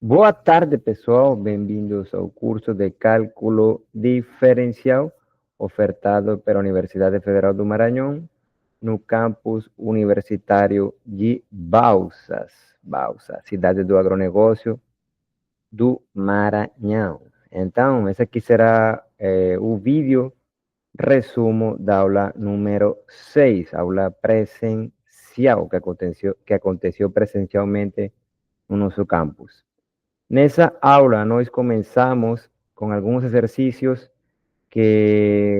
Boa tarde, pessoal. Bem-vindos ao curso de Cálculo Diferencial ofertado pela Universidade Federal do Maranhão no campus universitário de Balsas, cidade do agronegócio do Maranhão. Então, esse aqui será o vídeo resumo da aula número 6, aula presencial, que aconteceu presencialmente no nosso campus. Nessa aula, nós começamos com alguns exercícios que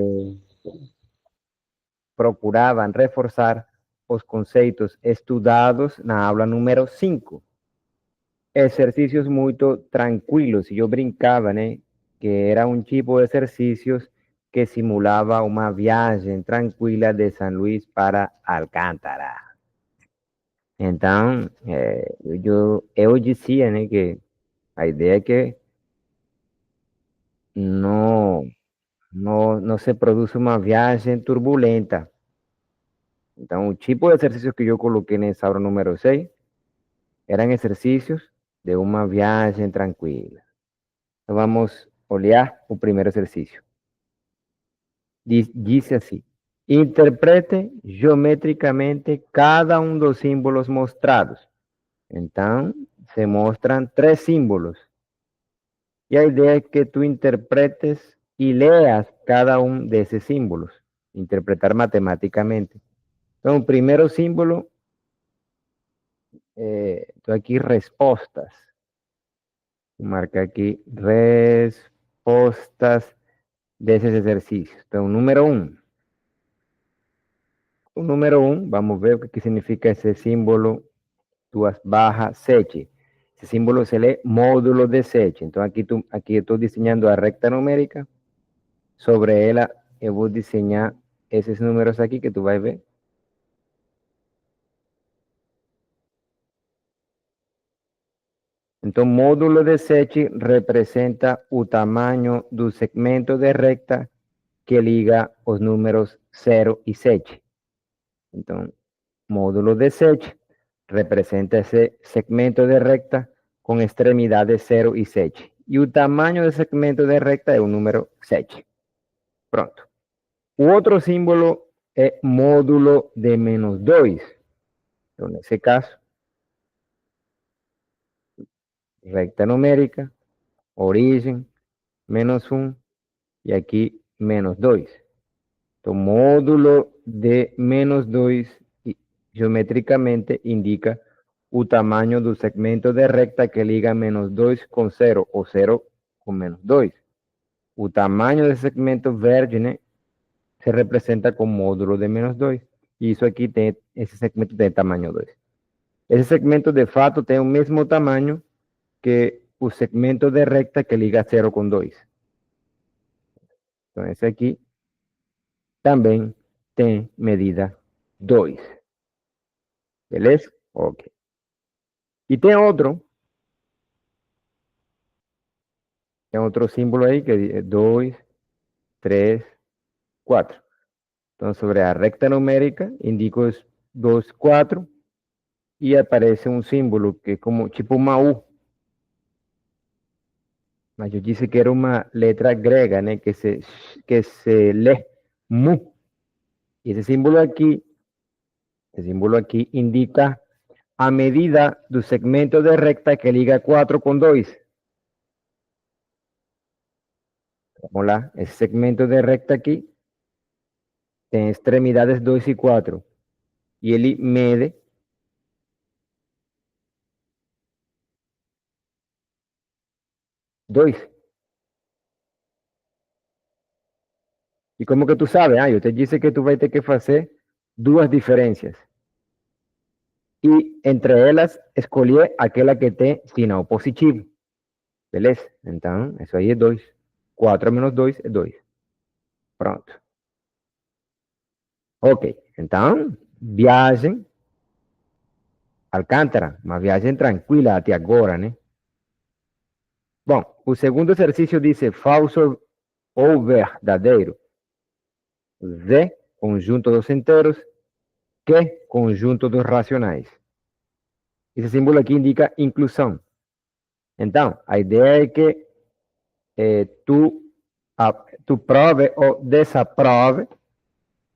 procuravam reforçar os conceitos estudados na aula número 5. Exercícios muito tranquilos. Eu brincava, né? Que era um tipo de exercícios que simulava uma viagem tranquila de São Luís para Alcântara. Então, eu dizia, né, que a ideia é que não se produz uma viagem turbulenta. Então, o tipo de exercícios que eu coloquei nessa aula número 6 eram exercícios de uma viagem tranquila. Então, vamos olhar o primeiro exercício. Diz assim: interprete geometricamente cada um dos símbolos mostrados. Então, se mostram 3 símbolos. E a ideia é que tu interpretes e leas cada um desses símbolos. Interpretar matemáticamente. Então, o primeiro símbolo, estou aqui, respostas. Vou marcar aqui, respostas desses exercícios. Então, número 1. O número 1, vamos ver o que significa esse símbolo, 2/7. Esse símbolo se lê módulo de 7. Então, aqui eu estou desenhando a recta numérica. Sobre ela, eu vou desenhar esses números aqui que tu vai ver. Então, módulo de 7 representa o tamanho do segmento de recta que liga os números 0 e 7. Então, módulo de 7 representa esse segmento de recta com extremidades 0 e 7. E o tamanho do segmento de recta é o número 7. Pronto. O outro símbolo é módulo de menos 2. Então, nesse caso, recta numérica, origem, menos 1, e aqui menos 2. Então, módulo de menos 2 geometricamente indica o tamanho do segmento de recta que liga menos 2 com 0 ou 0 com menos 2. O tamanho desse segmento verde, né, se representa com módulo de menos 2. E isso aqui tem, esse segmento tem tamanho 2. Esse segmento de fato tem o mesmo tamanho que o segmento de recta que liga 0 com 2. Então, esse aqui também tem medida 2. Beleza? Ok. E tem outro símbolo aí que é 2, 3, 4. Então, sobre a recta numérica, indico os 2, 4 e aparece um símbolo que é como tipo uma U. Mas eu disse que era uma letra grega, né? Que se lê mu. E esse símbolo aqui indica a medida do segmento de recta que liga 4 com 2. Vamos lá, esse segmento de recta aqui tem extremidades 2 e 4. E ele mede 2. E como que tu sabes? Eu te disse que tu vai ter que fazer 2 diferenças. E entre elas, escolher aquela que tem sinal positivo. Beleza? Então, isso aí é 2. 4 menos 2 é 2. Pronto. Ok. Então, viagem Alcântara. Uma viagem tranquila até agora, né? Bom, o segundo exercício diz falso ou verdadeiro. Z, conjunto dos inteiros. Q, conjunto dos racionais. Esse símbolo aqui indica inclusão. Então, a ideia é que tu prove ou desaprove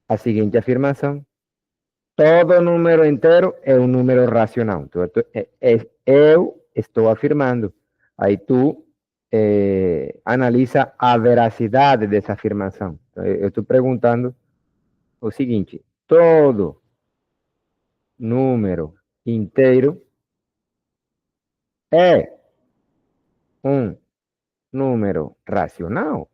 a seguinte afirmação: todo número inteiro é um número racional. Então, eu estou afirmando. Aí tu analisa a veracidade dessa afirmação. Então, eu estou perguntando o seguinte: todo número inteiro é um número racional.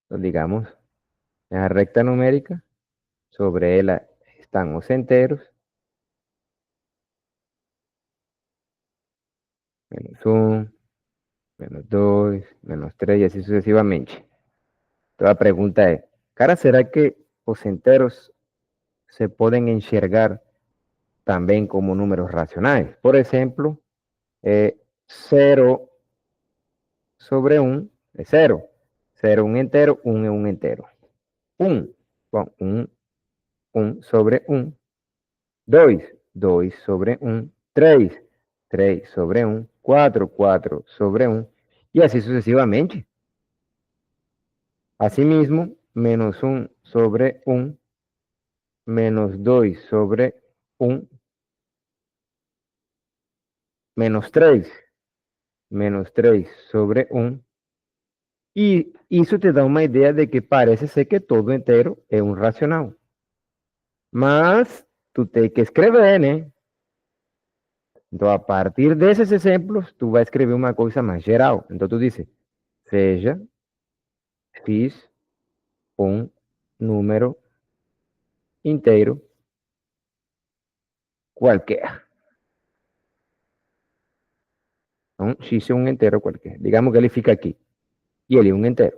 Então, digamos, en la recta numérica, sobre ella están los enteros, -1, -2, -3 y así sucesivamente. Entonces, la pregunta es, cara, ¿será que los enteros se pueden enxergar también como números racionales? Por ejemplo, 0 sobre 1 es 0. 0 un entero, 1 es un entero. 1, bueno, 1 sobre 1. 2, 2 sobre 1. 3, 3 sobre 1. 4, 4 sobre 1. Y así sucesivamente. Asimismo, -1 sobre 1, -2 sobre 1, -3, -3 sobre 1. Y eso te da una idea de que parece ser que todo entero es un racional. Mas tú tienes que escribir, ¿no? Entonces, a partir de esos ejemplos, tú vas a escribir una cosa más geral. Entonces, tú dices, seja x un número inteiro qualquer. Então, x é um inteiro qualquer. Digamos que ele fica aqui. E ele é um inteiro.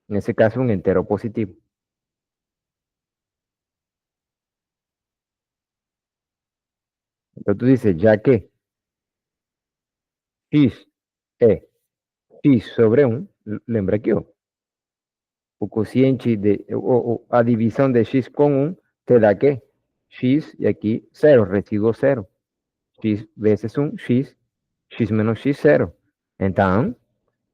Nesse caso, um inteiro positivo. Então, tu dices, já que x é x sobre 1, lembra aqui, ó, o quociente, a divisão de x com 1 te dá que x e aqui 0, residuo 0. X vezes 1, x menos x, 0. Então,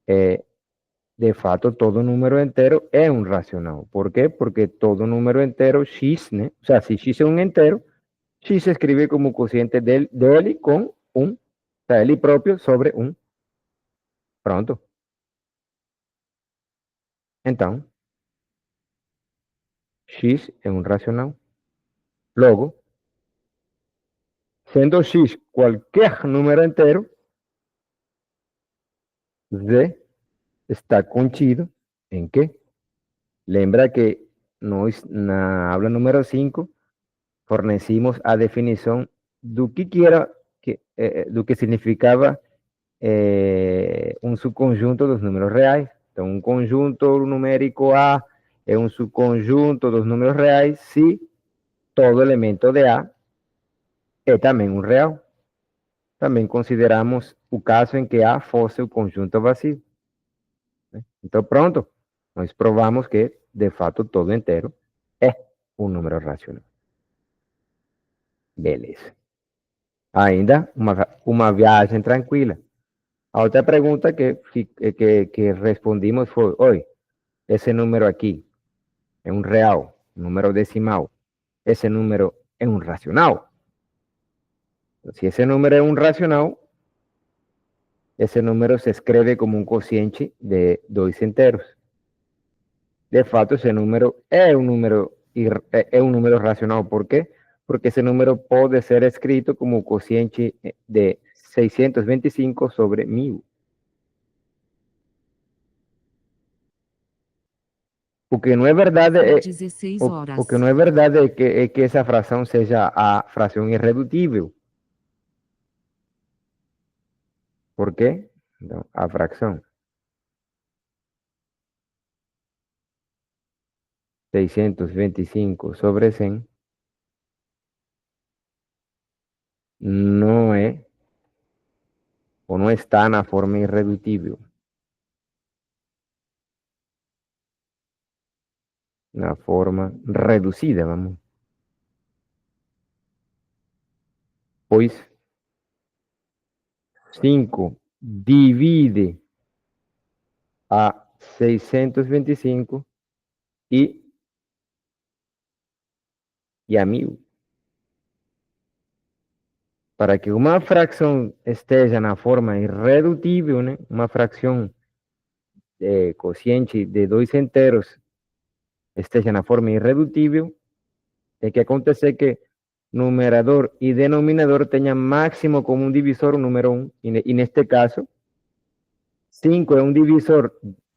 de fato, todo número entero es un racional. ¿Por qué? Porque todo número entero, x, ¿no? O sea, si x es un entero, x se escribe como cociente de él con un, o sea, él propio sobre un. Pronto. Entonces, x es un racional. Luego, siendo x cualquier número entero, z está contido en qué? Lembra que na aula número 5 fornecimos a definición do que significaba un subconjunto dos números reais. Então, um conjunto numérico A é um subconjunto dos números reais se todo elemento de A é também um real. Também consideramos o caso em que A fosse o conjunto vazio. Então, pronto, nós provamos que, de fato, todo inteiro é um número racional. Beleza. Ainda uma viagem tranquila. A outra pergunta que respondimos foi, oi, esse número aqui é um real, um número decimal. Esse número é um racional. Se esse número é um racional, esse número se escreve como um quociente de dois enteros. De fato, esse número é um número racional. Por quê? Porque esse número pode ser escrito como quociente de 625 sobre 1000. O que não é verdade é, 16 o que horas. não é verdade é que essa fração seja a fração irredutível. Por quê? Então, a fração 625 sobre 100 não é ou não está na forma irredutível. Una forma reducida, vamos. Pues 5 divide a 625 e a 1000. Para que uma fração esteja na forma irredutível, né? Uma fração quociente de dois enteros esteja na forma irredutível, tem que acontecer que numerador e denominador tenham máximo comum divisor o número 1. E neste caso, 5 é um divisor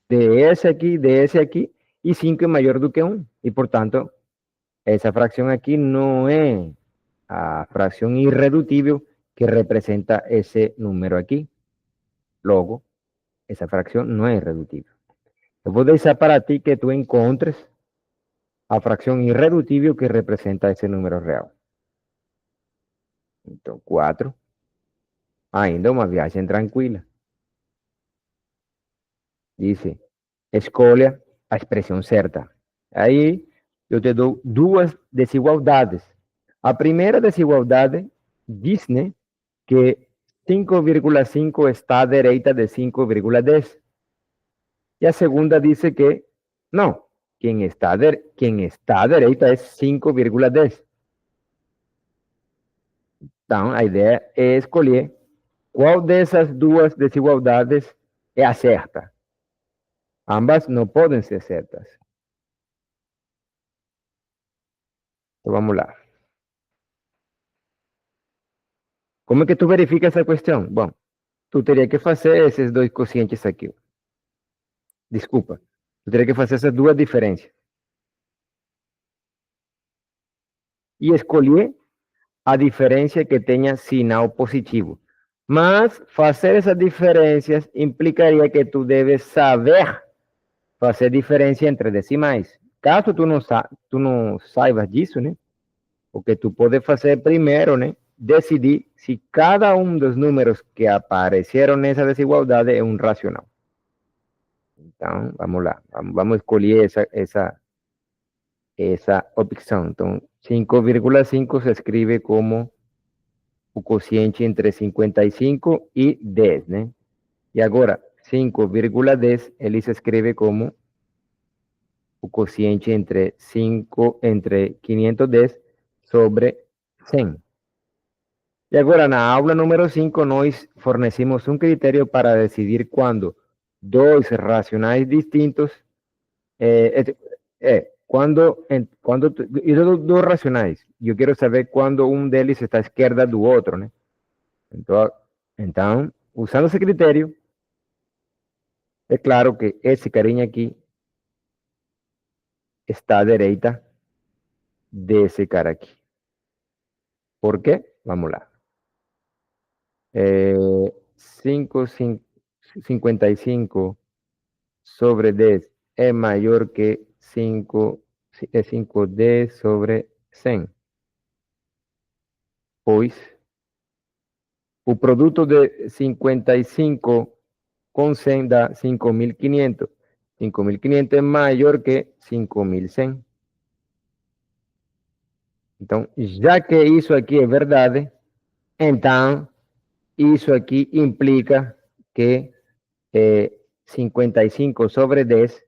de esse aqui, e 5 é maior do que 1. E, portanto, essa fração aqui não é a fração irredutível que representa esse número aqui. Logo, essa fração não é irredutível. Eu vou deixar para ti que tu encontres a fração irredutível que representa esse número real. Então, 4. Ainda uma viagem tranquila. Dice, escolha a expressão certa. Aí eu te dou duas desigualdades. A primeira desigualdade diz, né, que 5,5 está à direita de 5,10. E a segunda diz que não, quem está à direita é 5,10. Então, a ideia é escolher qual dessas duas desigualdades é a certa. Ambas não podem ser certas. Então, vamos lá. Como é que tu verifica essa questão? Bom, tu teria que fazer esses dois quocientes aqui. Desculpa. Tu teria que fazer essas duas diferenças. E escolher a diferença que tenha sinal positivo. Mas fazer essas diferenças implicaria que tu deves saber fazer diferença entre decimais. Caso tu não saibas disso, né? O que tu pode fazer primeiro, né? Decidir se cada um dos números que apareceram nessa desigualdade é um racional. Então, vamos lá. Vamos escolher essa opção. Então, 5,5 se escreve como o quociente entre 55 e 10, né? E agora, 5,10 ele se escreve como o quociente entre 510 sobre 100. E agora, na aula número 5, nós fornecemos um critério para decidir quando dois racionais distintos, quando dos racionais, eu quero saber quando um deles está à esquerda do outro, né? Então, usando esse critério, é claro que esse carinha aqui está à direita desse cara aqui. ¿Por qué? Vamos lá. 55 sobre 10 é maior que 5D sobre 100. Pois o produto de 55 com 100 dá 5.500. 5.500 é maior que 5.100. Então, já que isso aqui é verdade, então isso aqui implica que 55 sobre 10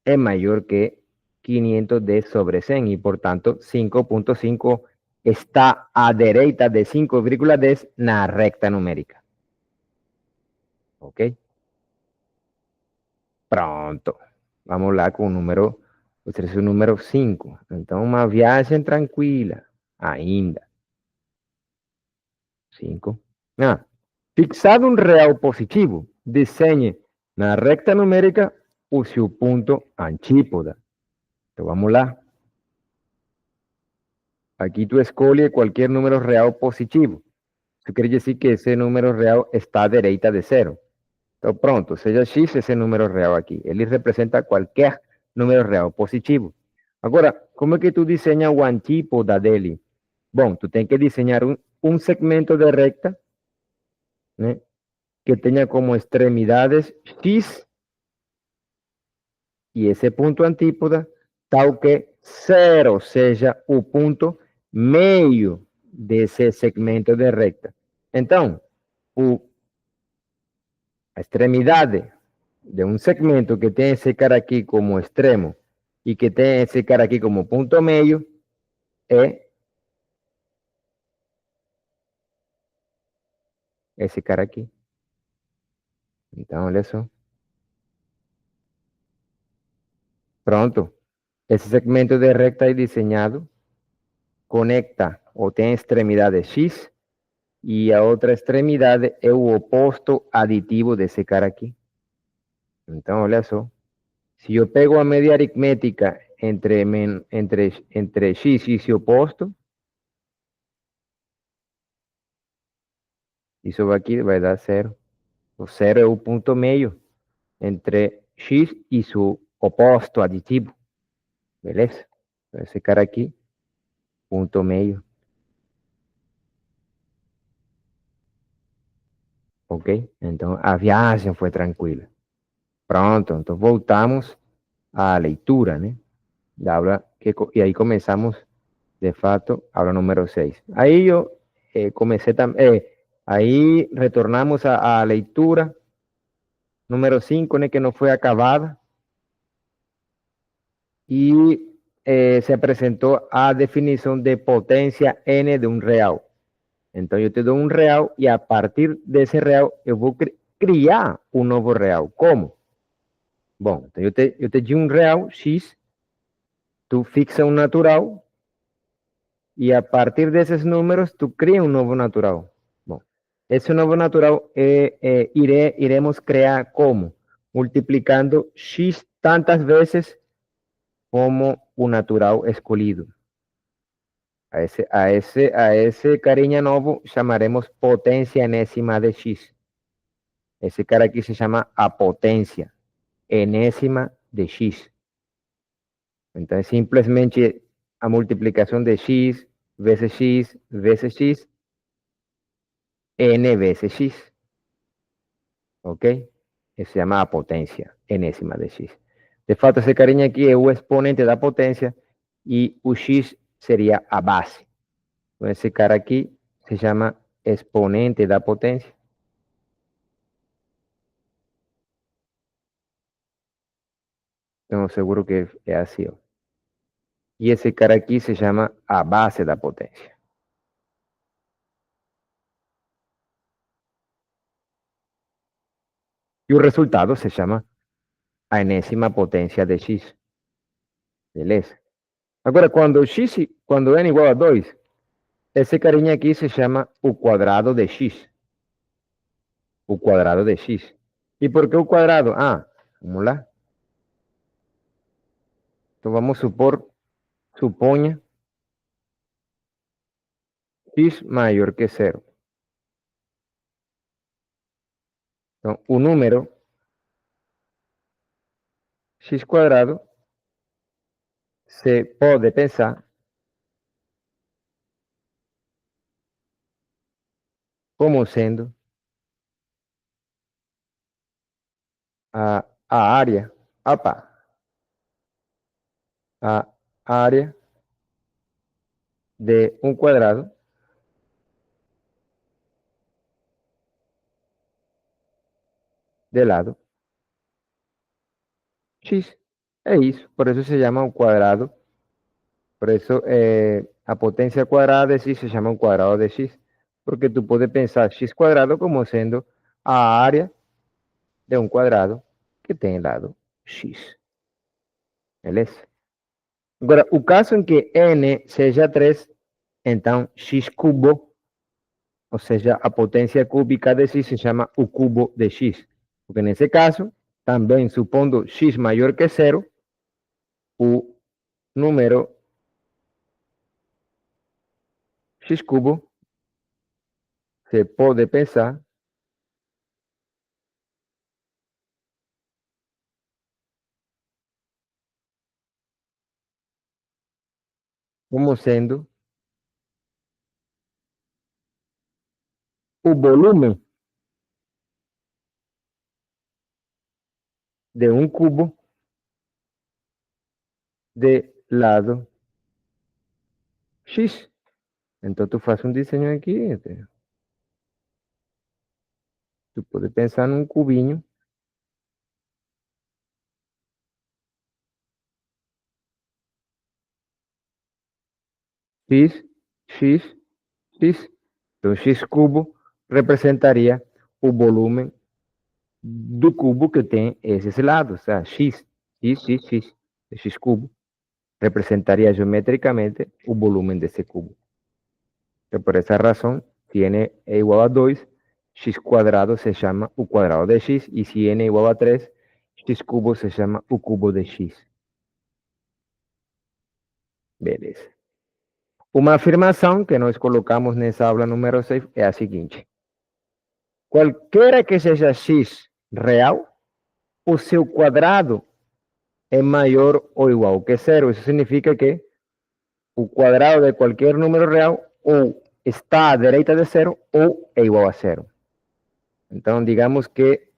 é maior que 510 sobre 100 e, portanto, 5.5 está à direita de 5,10 na recta numérica. Ok? Pronto. Vamos lá com o número, o terceiro número 5. Então, uma viagem tranquila. Ainda. 5. Fixado um real positivo, desenhe na recta numérica o seu ponto antípoda. Então, vamos lá. Aqui tu escolhe qualquer número real positivo. Isso quer dizer que esse número real está à direita de zero. Então, pronto, seja x esse número real aqui. Ele representa qualquer número real positivo. Agora, como é que tu desenha o antípoda dele? Bom, tu tem que desenhar um segmento de recta, né, que tenha como extremidades x e esse ponto antípoda, tal que 0 seja o ponto meio desse segmento de recta. Então, a extremidade de um segmento que tem esse cara aqui como extremo e que tem esse cara aqui como ponto meio é esse cara aqui. Então, olha só. Pronto. Esse segmento de recta aí desenhado conecta ou tem a extremidade X e a outra extremidade é o oposto aditivo desse cara aqui. Então, olha só. Se eu pego a média aritmética entre X e esse oposto, isso aqui vai dar zero. O zero é o ponto meio entre X e seu oposto aditivo. Beleza? Esse cara aqui, ponto meio. Ok? Então, a viagem foi tranquila. Pronto, então voltamos à leitura, né? Da aula e aí começamos, de fato, a aula número 6. Aí eu comecei também, aí retornamos à leitura número 5, né, que não foi acabada, e se apresentou a definição de potência N de um real. Então, eu te dou um real e a partir desse real eu vou criar um novo real. Como? Bom, então eu te di um real X, tu fixa um natural e a partir desses números tu cria um novo natural. Bom, esse novo natural iremos criar como? Multiplicando X tantas vezes como o natural escolhido. A esse carinha novo chamaremos potência enésima de X. Esse cara aqui se chama a potência enésima de X. Então, é simplesmente a multiplicação de X vezes X, N vezes X. Ok? Isso se chama a potência enésima de X. De fato, esse carinha aqui é o exponente da potência e o X seria a base. Então, esse cara aqui se chama exponente da potência. Então, seguro que é assim. Ó. E esse cara aqui se chama a base da potência. E o resultado se chama a enésima potência de X. Beleza? Agora, quando n igual a 2, esse carinha aqui se chama o quadrado de X. O quadrado de X. E por que o quadrado? Ah, vamos lá. Então vamos suponha X maior que zero. Então, o número X quadrado se pode pensar como sendo a área, opa, a área de um quadrado de lado X. É isso, por isso se chama um quadrado. Por eso a potencia cuadrada de X se llama un cuadrado de X, porque tú puedes pensar X cuadrado como siendo a área de un cuadrado que tem lado X. Beleza? Agora, o caso em que N seja 3, então X cubo, ou seja, a potência cúbica de X se chama o cubo de X. Porque nesse caso, também supondo X maior que zero, o número X cubo se pode pensar como sendo o volume de um cubo de lado X. Entonces tú haces un diseño aquí. Tú puedes pensar en un cubinho. X, X, X. Entonces X cubo representaría o volumen do cubo que tem esses lados. O sea, X, X, X, X. X cubo representaría geométricamente o volumen de ese cubo. Entonces, por esa razón, si n es igual a 2, x cuadrado se llama u cuadrado de x, y si n es igual a 3, x cubo se llama u cubo de x. Beleza. Uma afirmação que nós colocamos nessa aula número 6 é a seguinte: qualquer que seja x real, o seu quadrado é maior ou igual que zero. Isso significa que o quadrado de qualquer número real ou está à direita de zero ou é igual a zero. Então, digamos que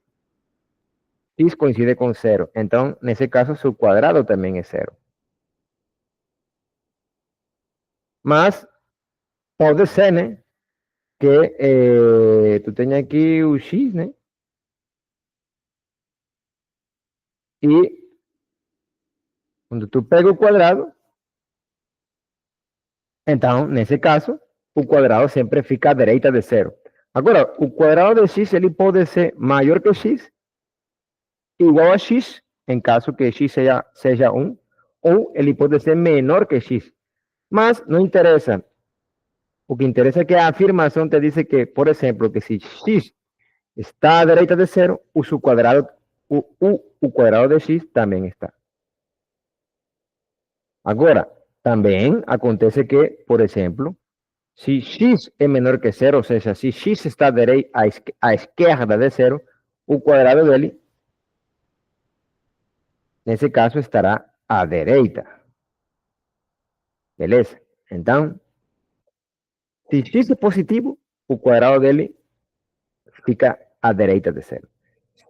x coincide com zero. Então, nesse caso, seu quadrado também é zero. Mas, pode ser, né? Que tu tenha aqui o x, né? E quando tu pega o quadrado, então, nesse caso, o quadrado sempre fica à direita de zero. Agora, o quadrado de x, ele pode ser maior que x, igual a x, em caso que x seja 1, ou ele pode ser menor que x. Mas não interessa. O que interessa é que a afirmação te diz que, por exemplo, que se x está à direita de zero, o seu quadrado, o quadrado de x também está. Agora, também acontece que, por exemplo, se x é menor que zero, ou seja, se x está à esquerda de zero, o quadrado dele, nesse caso, estará à direita. Beleza? Então, se x é positivo, o quadrado dele fica à direita de zero.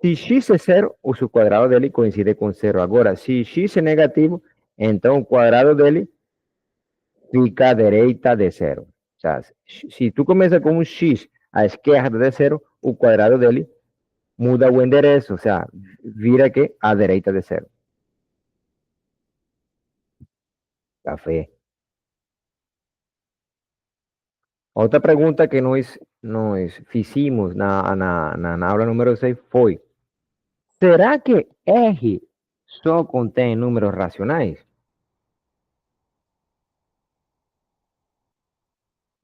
Se x é zero, o seu quadrado dele coincide com zero. Agora, se x é negativo, então o quadrado dele fica à direita de zero. O sea, se tu começa com um x à esquerda de zero, o quadrado dele muda o endereço, ou seja, vira que à direita de zero. Café. Outra pergunta que nós fizemos na aula número 6 foi: será que R só contém números racionais?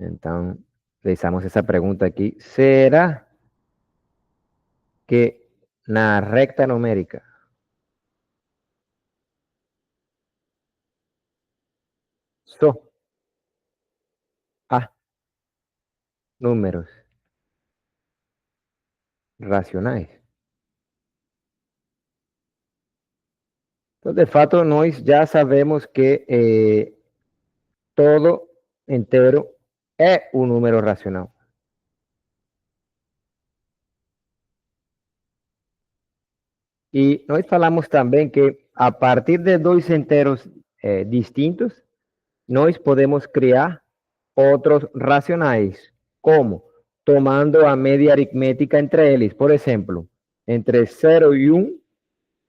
Então, realizamos essa pergunta aqui. Será que na recta numérica só há números racionais? Então, de fato, nós já sabemos que todo inteiro é um número racional. E nós falamos também que a partir de dois inteiros distintos, nós podemos criar outros racionais, como tomando a média aritmética entre eles. Por exemplo, entre 0 e 1,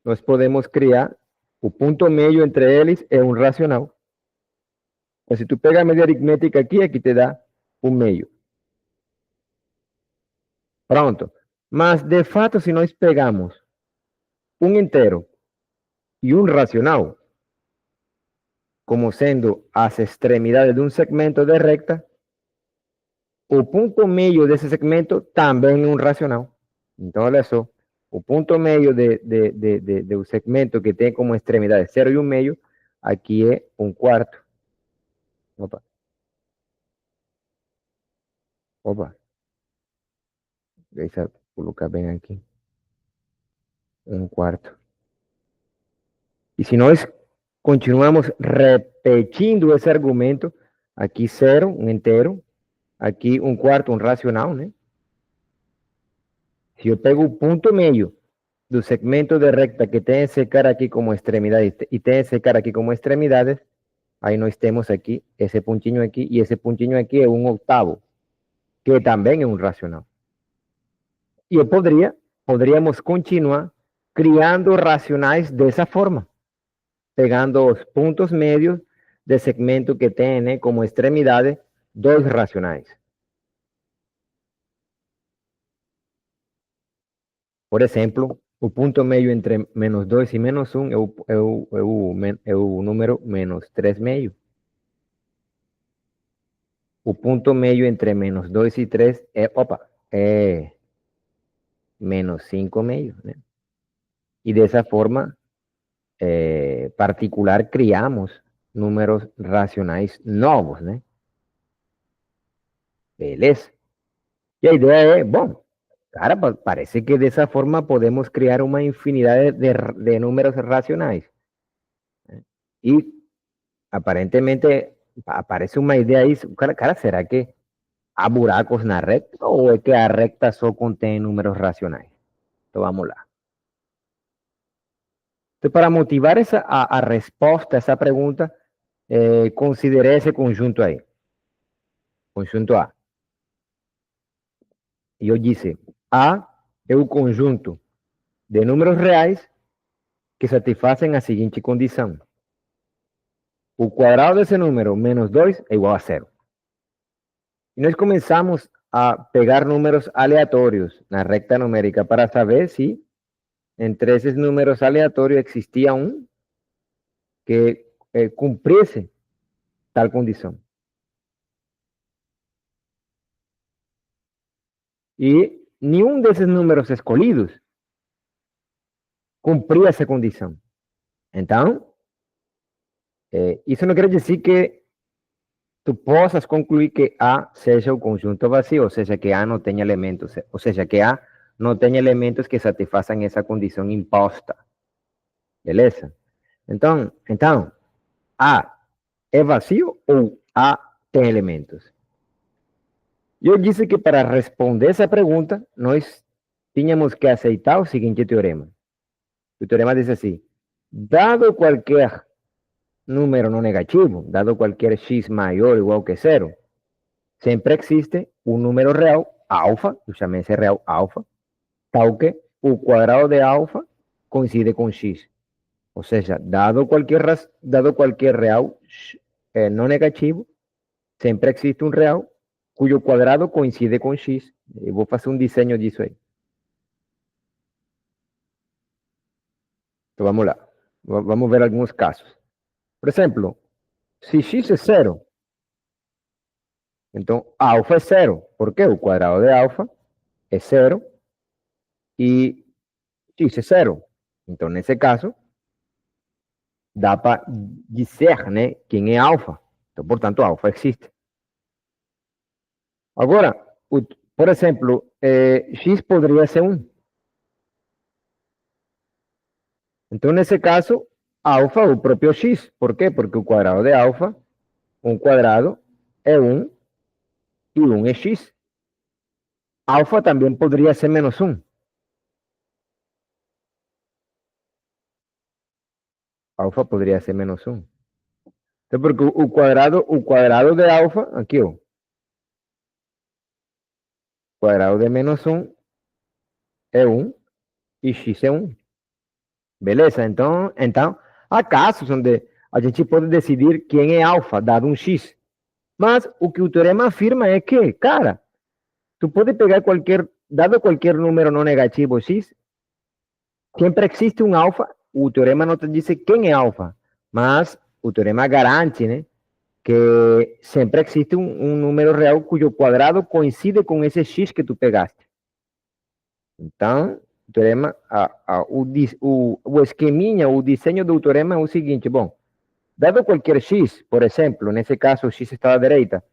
nós podemos criar o ponto meio entre eles é um racional. Então, se tu pega a média aritmética aqui te dá um meio. Pronto. Mas, de fato, se nós pegamos um inteiro e um racional, como sendo as extremidades de um segmento de recta, o ponto meio desse segmento também é um racional. Então, olha só, o ponto meio do segmento que tem como extremidade 0 e 1 meio, aqui é 1 quarto. Opa. Opa. Deixa eu colocar bem aqui. 1 quarto. E se nós continuamos repetindo esse argumento, aqui 0, um inteiro, aqui 1 quarto, um racional, né? Se eu pego o ponto meio do segmento de recta que tem esse cara aqui como extremidade e tem esse cara aqui como extremidades, aí nós temos aqui esse pontinho aqui, e esse pontinho aqui é um octavo, que também é um racional. E eu poderíamos continuar criando racionais dessa forma, pegando os pontos médios de segmento que tem, né, como extremidade dois racionais. Por exemplo, o ponto meio entre menos 2 e menos 1 é o número menos 3 meio. O ponto meio entre menos 2 e 3 é menos 5 meio, né? E dessa forma particular criamos números racionais novos, né? Beleza? E a ideia é, bom, cara, parece que dessa forma podemos criar uma infinidade de números racionais. E aparentemente aparece uma ideia aí, cara, será que há buracos na recta ou é que a recta só contém números racionais? Então vamos lá. Então, para motivar a resposta a essa pergunta, considerei esse conjunto aí. Conjunto A. E eu disse, A é o conjunto de números reais que satisfazem a seguinte condição. O quadrado desse número menos 2 é igual a zero. E nós começamos a pegar números aleatórios na recta numérica para saber se entre esses números aleatórios existia um que cumprisse tal condição. E nenhum desses números escolhidos cumpria essa condição. Então, isso não quer dizer que tu possas concluir que A seja o conjunto vazio, ou seja, que A não tenha elementos, ou seja, que A não tenha elementos que satisfaçam essa condição imposta. Beleza? Então, A é vazio ou A tem elementos? Eu disse que para responder essa pergunta, nós tínhamos que aceitar o seguinte teorema. O teorema diz assim, dado qualquer número não negativo, dado qualquer x maior ou igual que zero, sempre existe um número real, alfa, eu chamei esse real alfa, tal que o quadrado de alfa coincide com x. Ou seja, dado qualquer real não negativo, sempre existe um real cujo quadrado coincide com x. Eu vou fazer um desenho disso aí. Então vamos lá. Vamos ver alguns casos. Por exemplo, se x é zero, então alfa é zero. Por quê? O quadrado de alfa é zero e x é zero. Então, nesse caso, dá para dizer, né, quem é alfa. Então, portanto, alfa existe. Agora, por exemplo, x poderia ser 1. Então, nesse caso, alfa é o próprio x. Por quê? Porque o quadrado de alfa, um quadrado, é 1 e 1 é x. Alfa também poderia ser menos 1. Alfa poderia ser menos 1. Então, porque o quadrado de alfa, aqui, ó, quadrado de menos 1 é 1 e x é 1. Beleza? Então, há casos onde a gente pode decidir quem é alfa, dado um x. Mas o que o teorema afirma é que, cara, tu pode pegar dado qualquer número não negativo x, sempre existe um alfa. O teorema não te diz quem é alfa, mas o teorema garante, né, que sempre existe um número real cujo quadrado coincide com esse x que tu pegaste. Então, o teorema, o esqueminha, o desenho do teorema é o seguinte, bom, dado qualquer x, por exemplo, nesse caso o x está à direita,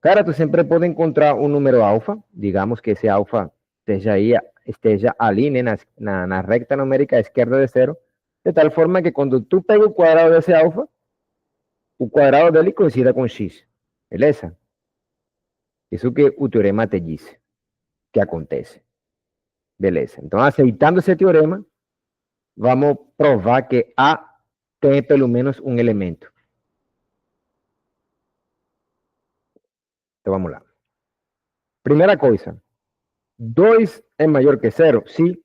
cara, tu sempre pode encontrar um número alfa, digamos que esse alfa esteja ali, né, na recta numérica à esquerda de zero, de tal forma que quando tu pega o quadrado desse alfa, o quadrado dele coincida com x, beleza? Isso que o teorema te diz que acontece. Beleza. Então, aceitando esse teorema, vamos a provar que A tiene pelo menos un elemento. Então vamos lá. Primeira coisa, 2 é maior que 0? Sim.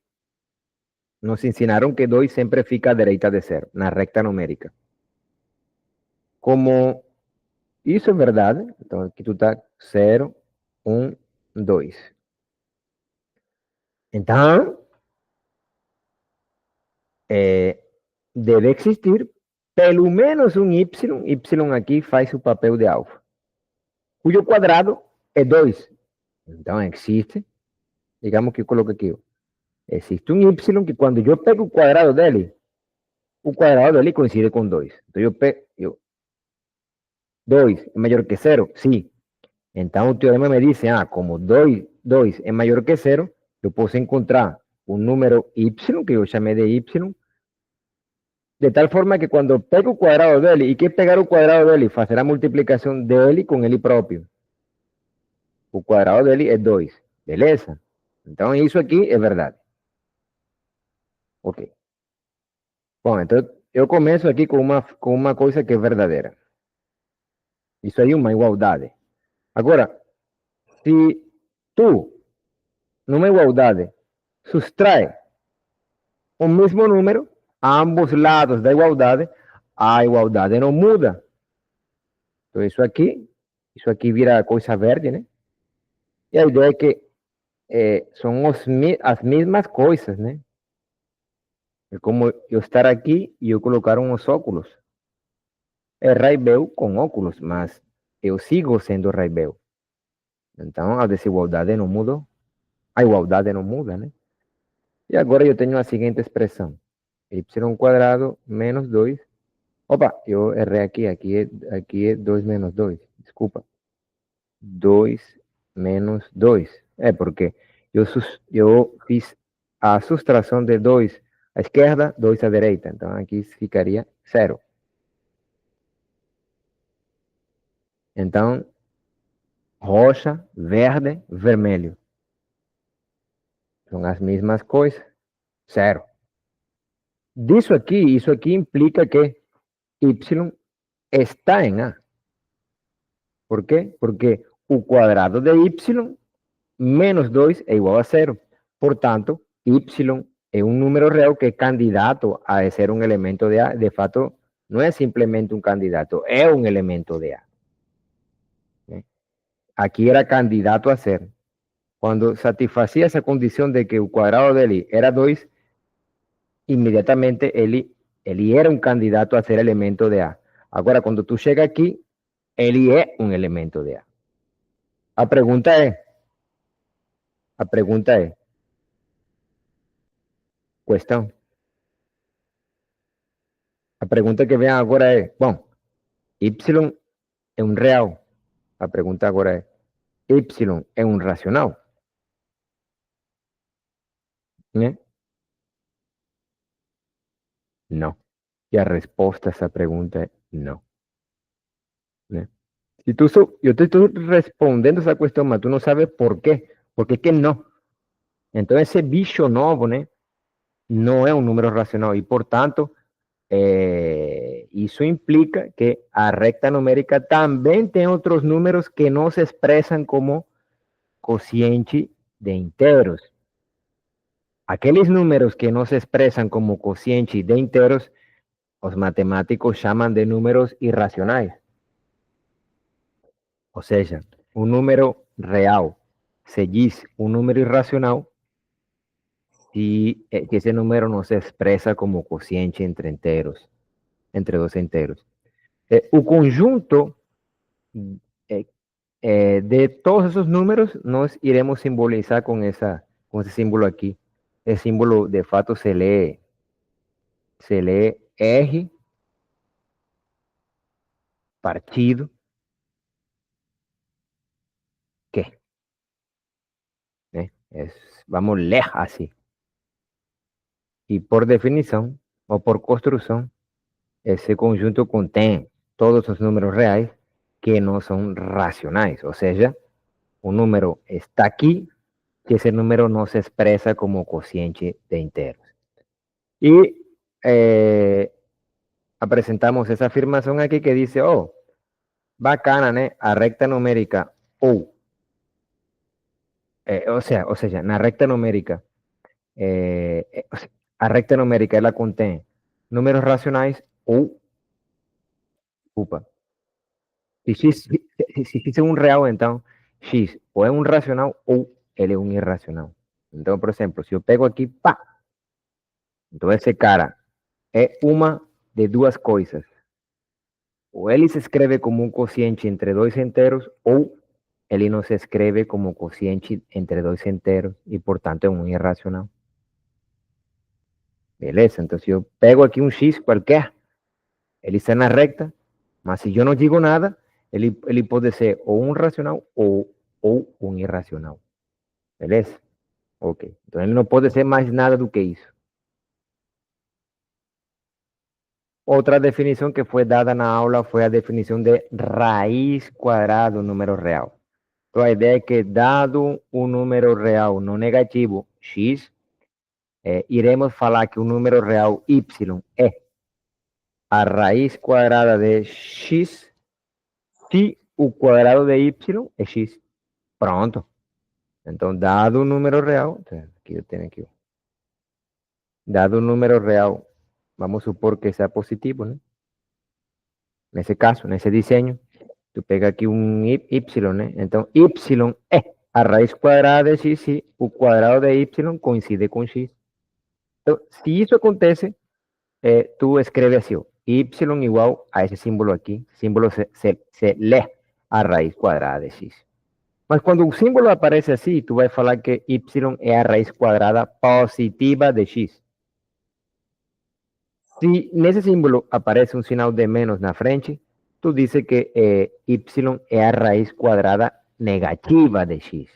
Nos ensinaram que 2 sempre fica à direita de 0, na recta numérica. Como isso é verdade, então aqui tu tá 0, 1, 2. Então, deve existir pelo menos um y aqui faz o papel de alfa, cujo quadrado é 2. Então existe, digamos que eu coloco aqui, existe um y que quando eu pego o quadrado dele coincide com 2. Então eu pego, 2 é maior que 0? Sim. Então o teorema me diz, como 2 é maior que 0, eu posso encontrar um número y, que eu chamei de y, de tal forma que quando eu pego o quadrado dele, e que pegar o quadrado dele, fazer a multiplicação dele com ele próprio. O quadrado dele é 2, beleza? Então isso aqui é verdade. Ok. Bom, então eu começo aqui com uma coisa que é verdadeira. Isso aí é uma igualdade. Agora, se tu, numa igualdade, sustrai o mesmo número a ambos lados da igualdade, a igualdade não muda. Então isso aqui vira coisa verde, né? E a ideia é que são as mesmas coisas, né? É como eu estar aqui e eu colocar uns óculos. É Ray-Ban com óculos, mas eu sigo sendo Ray-Ban. Então a desigualdade não mudou. A igualdade não muda, né? E agora eu tenho a seguinte expressão. Y quadrado menos 2. Opa, eu errei aqui. Aqui é 2 menos 2. Desculpa. 2 menos 2. É porque eu fiz a subtração de 2 à esquerda, 2 à direita. Então aqui ficaria 0. Então, roxa, verde, vermelho. São as mesmas coisas. 0. Isso aqui implica que y está em A. Por quê? Porque o quadrado de y menos 2 é igual a 0. Portanto, y é um número real que é candidato a ser um elemento de A. De fato, não é simplesmente um candidato, é um elemento de A. Aqui era candidato a ser. Quando satisfazia essa condição de que o quadrado dele era 2, imediatamente ele era um candidato a ser elemento de A. Agora, quando tu chega aqui, ele é um elemento de A. A pergunta é, questão. A pergunta que vem agora é, bom, y é um real. A pergunta agora é, y é um racional? Né? Não. E a resposta a essa pergunta é não. Né? Se eu estou respondendo essa questão, mas tu não sabes por quê. Por que não? Então, esse bicho novo, né, não é um número racional e, portanto, isso implica que a recta numérica também tem outros números que não se expressam como cociente de inteiros. Aqueles números que não se expressam como cociente de inteiros, os matemáticos chamam de números irracionais. Ou seja, um número real se diz um número irracional e que esse número não se expressa como cociente entre inteiros, entre dois inteiros. O conjunto de todos esos números nós iremos simbolizar com esse símbolo aqui. Esse símbolo, de fato, se lê R partido Q. Né? Vamos ler assim. E por definição, ou por construção, esse conjunto contém todos os números reais que não são racionais. Ou seja, o número está aqui, que esse número não se expressa como cociente de inteiros. E presentamos esa afirmación aquí que dice, oh, bacana, ¿no? A recta numérica, ou seja, na recta numérica, a recta numérica ela contém números racionais ou, desculpa, se x é um real, então x ou é um racional ou ele é um irracional. Então, por exemplo, se eu pego aqui, pá, então esse cara é uma de duas coisas. Ou ele se escreve como um quociente entre dois enteros, ou ele não se escreve como quociente entre dois enteros, e portanto é um irracional. Beleza? Então, se eu pego aqui um x qualquer, ele está na recta, mas se eu não digo nada, ele pode ser ou um racional ou um irracional. Beleza? Ok. Então, ele não pode ser mais nada do que isso. Outra definição que foi dada na aula foi a definição de raiz quadrada do número real. Então, a ideia é que, dado um número real não negativo, x, iremos falar que o número real y é a raiz quadrada de x se o quadrado de y é x. Pronto. Então, dado um número real, aqui eu tenho aqui, dado um número real, vamos supor que seja positivo, né? Nesse caso, nesse desenho, tu pega aqui um y, né? Então, y é a raiz quadrada de x se o quadrado de y coincide com x. Então, se isso acontece, tu escreve assim, ó, y igual a esse símbolo aqui, símbolo se lê a raiz quadrada de x. Mas quando o símbolo aparece assim, tu vai falar que y é a raiz quadrada positiva de x. Se nesse símbolo aparece um sinal de menos na frente, tu diz que y é a raiz quadrada negativa de x.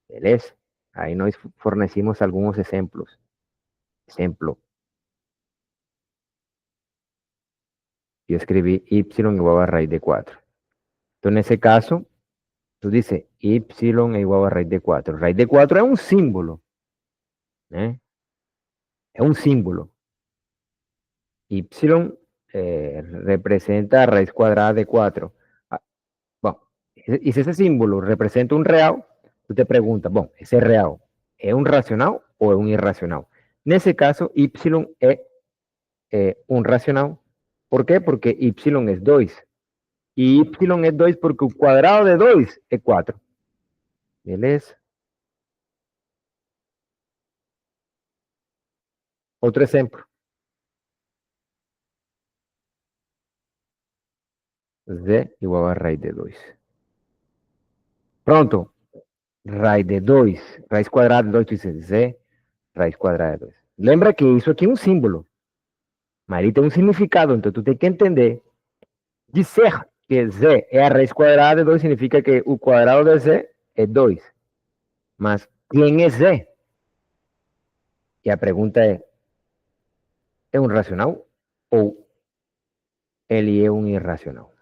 Beleza? Aí nós fornecimos alguns exemplos. Exemplo. Eu escrevi y igual a raiz de 4. Então, nesse caso, tu dices y é igual a raiz de 4. Raiz de 4 é um símbolo, né? É um símbolo. Y representa a raiz quadrada de 4. Bom, e se esse símbolo representa um real, tu te pergunta, bom, esse real é um racional ou é um irracional? Nesse caso, y é um racional. Por quê? Porque y é 2. E y é 2 porque o quadrado de 2 é 4. Beleza? Outro exemplo. Z igual a raiz de 2. Pronto. Raiz de 2. Raiz quadrada de 2, tu diz Z, raiz quadrada de 2. Lembra que isso aqui é um símbolo. Mas ele tem um significado, então tu tem que entender. Dizer que Z é a raiz quadrada de 2 significa que o quadrado de Z é 2. Mas quem é Z? E a pergunta é um racional ou ele é um irracional?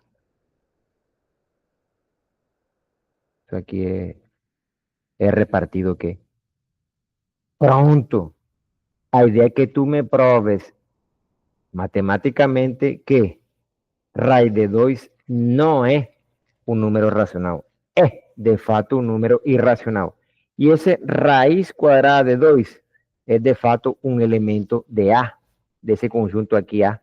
Isso aqui é repartido o quê? Pronto. A ideia é que tu me proves matematicamente que raiz de 2 não é um número racional. É, de fato, um número irracional. E esse raiz quadrada de 2 é, de fato, um elemento de A, desse conjunto aqui A.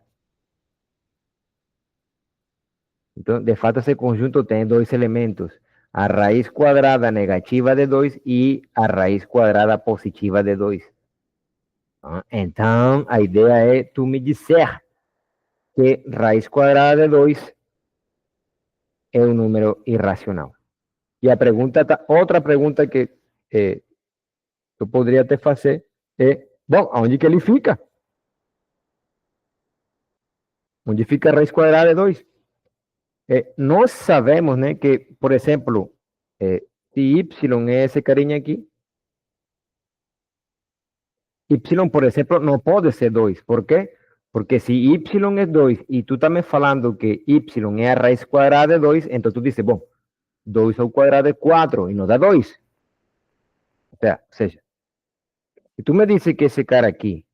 Então, de fato, esse conjunto tem dois elementos. A raiz quadrada negativa de 2 e a raiz quadrada positiva de 2. Então, a ideia é tu me dizer que raiz quadrada de 2 é um número irracional. E a pergunta, outra pergunta que eu poderia te fazer é, bom, onde que ele fica? Onde fica a raiz quadrada de 2? Nós sabemos, né, que, por exemplo, se y é esse carinha aqui, y, por exemplo, não pode ser 2. Por quê? Porque se y é 2 e tu tá me falando que y é a raiz quadrada de 2, então tu dices, bom, 2 ao quadrado é 4 e não dá 2. Ou seja, se tu me dizes que esse cara aqui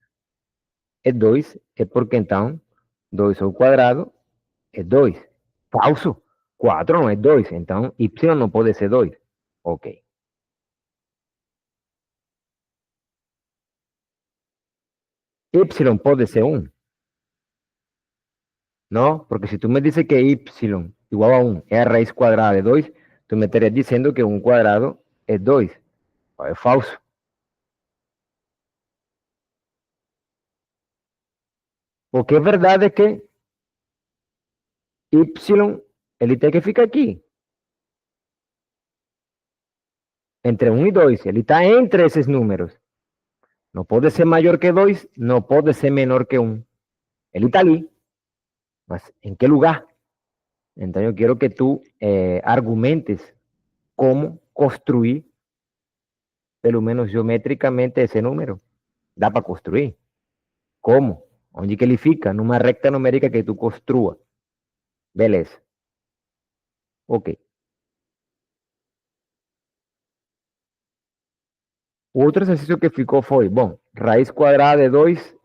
é 2, é porque então 2 ao quadrado é 2. Falso. 4 não é 2, então y não pode ser 2. Ok. Y pode ser 1. No, porque si tú me dices que y igual a 1 es a raíz cuadrada de 2, tú me estarías diciendo que 1 cuadrado es 2. Es falso. Porque es verdad de que y, el IT que fica aquí, entre 1 y 2, él está entre esos números. No puede ser mayor que 2, no puede ser menor que 1. Él está ahí. Mas, ¿en qué lugar? Entonces yo quiero que tú argumentes cómo construir, pelo menos geométricamente, ese número. Dá para construir. Como? Onde que ele fica? Numa recta numérica que tu construa. Beleza. Ok. O outro exercício que ficou foi, bom, raiz quadrada de 2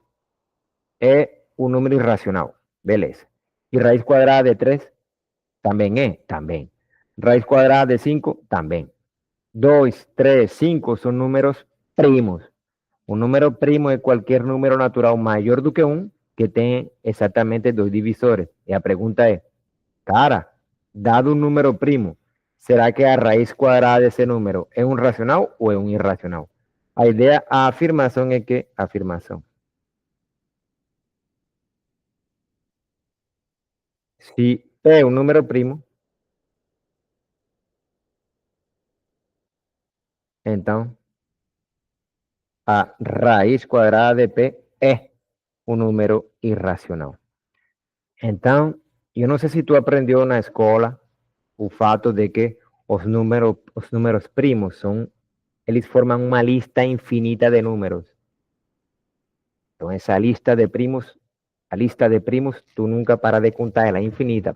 é um número irracional. Beleza. E raiz quadrada de 3 também é? Também. Raiz quadrada de 5 também. 2, 3, 5 são números primos. Um número primo é qualquer número natural maior do que 1 que tem exatamente 2 divisores. E a pergunta é, cara, dado un número primo, ¿será que a raíz cuadrada de ese número es un racional o es un irracional? A idea, a afirmación es que afirmación. Si P es un número primo, entonces a raíz cuadrada de P es un número irracional. Entonces, yo no sé si tú aprendió en la escuela el fato de que los números primos son, ellos forman una lista infinita de números. Entonces, esa lista de primos, la lista de primos, tú nunca paras de contar, es la infinita.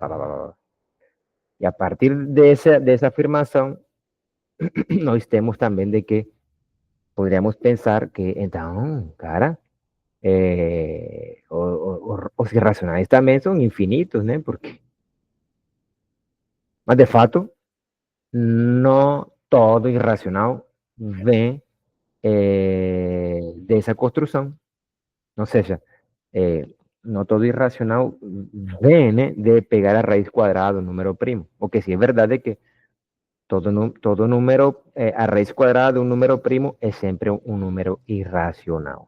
Y a partir de esa afirmación, nos tenemos también de que podríamos pensar que, entonces, cara, os irracionales también son infinitos, ¿no? Porque, más de fato, no todo irracional vem dessa construção. Ou seja, no todo irracional viene de pegar a raíz cuadrada un número primo. Porque sí es verdad de que todo número a raíz cuadrada de un número primo es siempre un número irracional.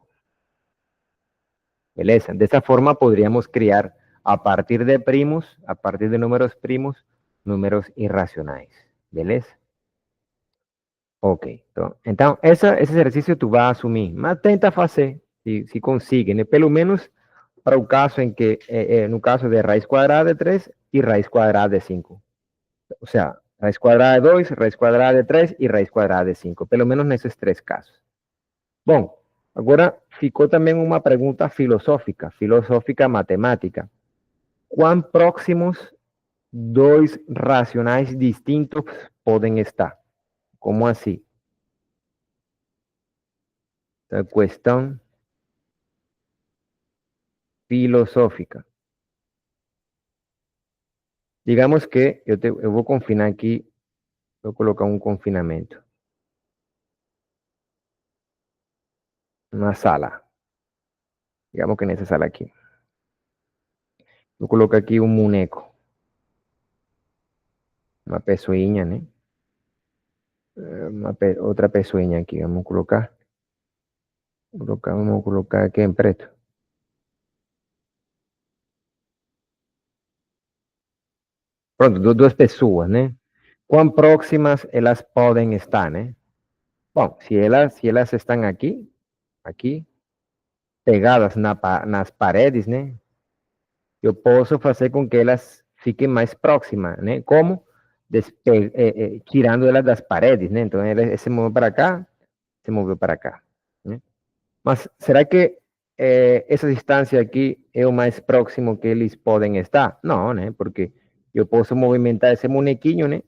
Beleza? De esta forma podríamos crear a partir de primos, a partir de números primos, números irracionais. Beleza? Ok. Então, esse exercício tu vai assumir, mas tenta fazer, se consegue, né? Pelo menos para o caso em que, no caso de raiz quadrada de 3 e raiz quadrada de 5. Ou seja, raiz quadrada de 2, raiz quadrada de 3 e raiz quadrada de 5. Pelo menos nesses 3 casos. Bom, agora ficou também uma pergunta filosófica matemática. Quão próximos dois racionais distintos podem estar? Como assim? Então, questão filosófica. Digamos que eu vou confinar aqui, vou colocar um confinamento. Uma sala. Digamos que nessa sala aqui. Vou colocar aqui um boneco. Uma pessoinha, né? Outra pessoinha aqui. Vamos colocar. Vamos colocar aqui em preto. Pronto, duas pessoas, né? Quão próximas elas podem estar, né? Bom, se elas estão aqui, pegadas nas paredes, né? Eu posso fazer com que elas fiquem mais próximas, né? Como? Tirando elas das paredes, né? Então, ele se moveu para cá, se moveu para cá, né? Mas será que essa distância aqui é o mais próximo que eles podem estar? Não, né? Porque eu posso movimentar esse bonequinho, né?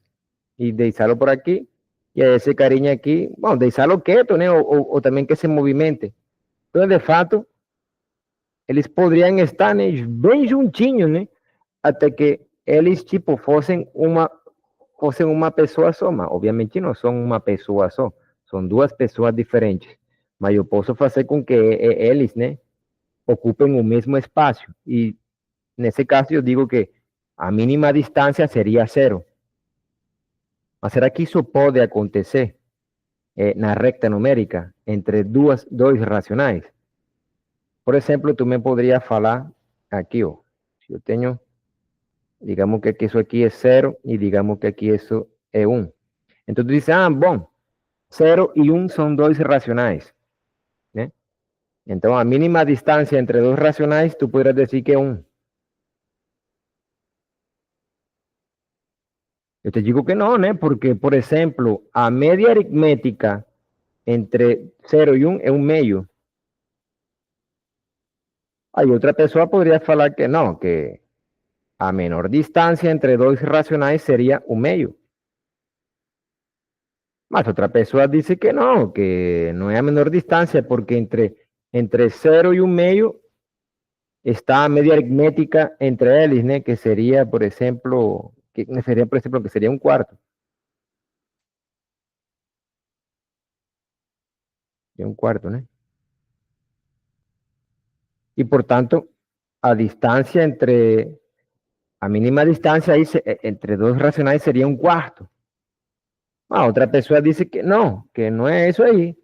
E deixá-lo por aqui, e esse carinha aqui, bom, deixá-lo quieto, né? Ou também que se movimente. Então, de fato, eles poderiam estar, né, bem juntinhos, né, até que eles, tipo, fossem uma pessoa só, mas obviamente não são uma pessoa só, são duas pessoas diferentes, mas eu posso fazer com que eles, né, ocupem o mesmo espaço, e nesse caso eu digo que a mínima distância seria zero. Mas será que isso pode acontecer na recta numérica entre dois racionais? Por exemplo, tu me podrías falar aqui, ó, se eu tenho, digamos que isso aqui é zero e digamos que aqui isso é um. Então tu dices, ah, bom, 0 e 1 são dois racionais, né? Então a mínima distância entre dois racionais, tu poderías dizer que é 1. Eu te digo que não, né? Porque, por exemplo, a média aritmética entre 0 e 1 é um meio. Aí outra pessoa poderia falar que não, que a menor distância entre dois racionais seria um meio. Mas outra pessoa dice que não é a menor distância, porque entre 0 e um meio está a média aritmética entre eles, né? Que seria, por exemplo, que seria um quarto. De un cuarto, ¿no? Y por tanto, a distancia a mínima distancia ahí entre dos racionales sería un cuarto. Ah, otra persona dice que no es eso ahí,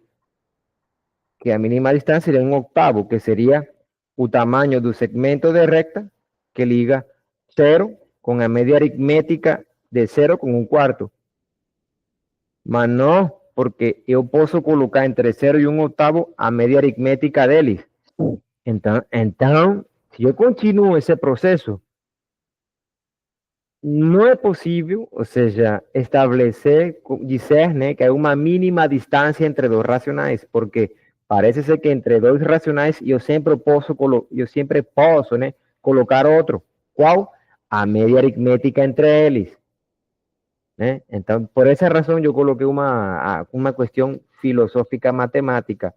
que a mínima distancia sería un octavo, que sería el tamaño del segmento de recta que liga cero con la media aritmética de cero con un cuarto. Mas no, porque yo puedo colocar entre cero y un octavo a media aritmética de él. Entonces, si yo continúo ese proceso, não é possível, ou seja, estabelecer, dizer, né, que há uma mínima distância entre dois racionais, porque parece ser que entre dois racionais eu sempre posso, né, colocar outro. Qual? A média aritmética entre eles. Né? Então, por essa razão, eu coloquei uma questão filosófica matemática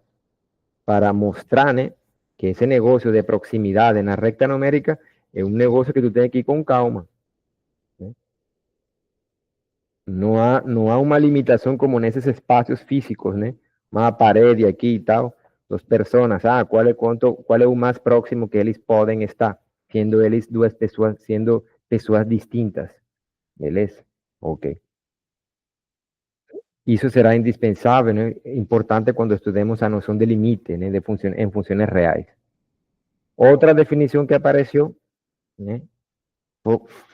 para mostrar, né, que esse negócio de proximidade na recta numérica é um negócio que tu tem que ir com calma. No há uma limitação como nesses espaços físicos, né? Uma parede aqui e tal, as pessoas, qual é o mais próximo que eles podem estar, sendo eles duas pessoas, sendo pessoas distintas, beleza? Ok. Isso será indispensável, né? Importante quando estudemos a noção de limite, né? Em funções reais. Outra definição que apareceu, né?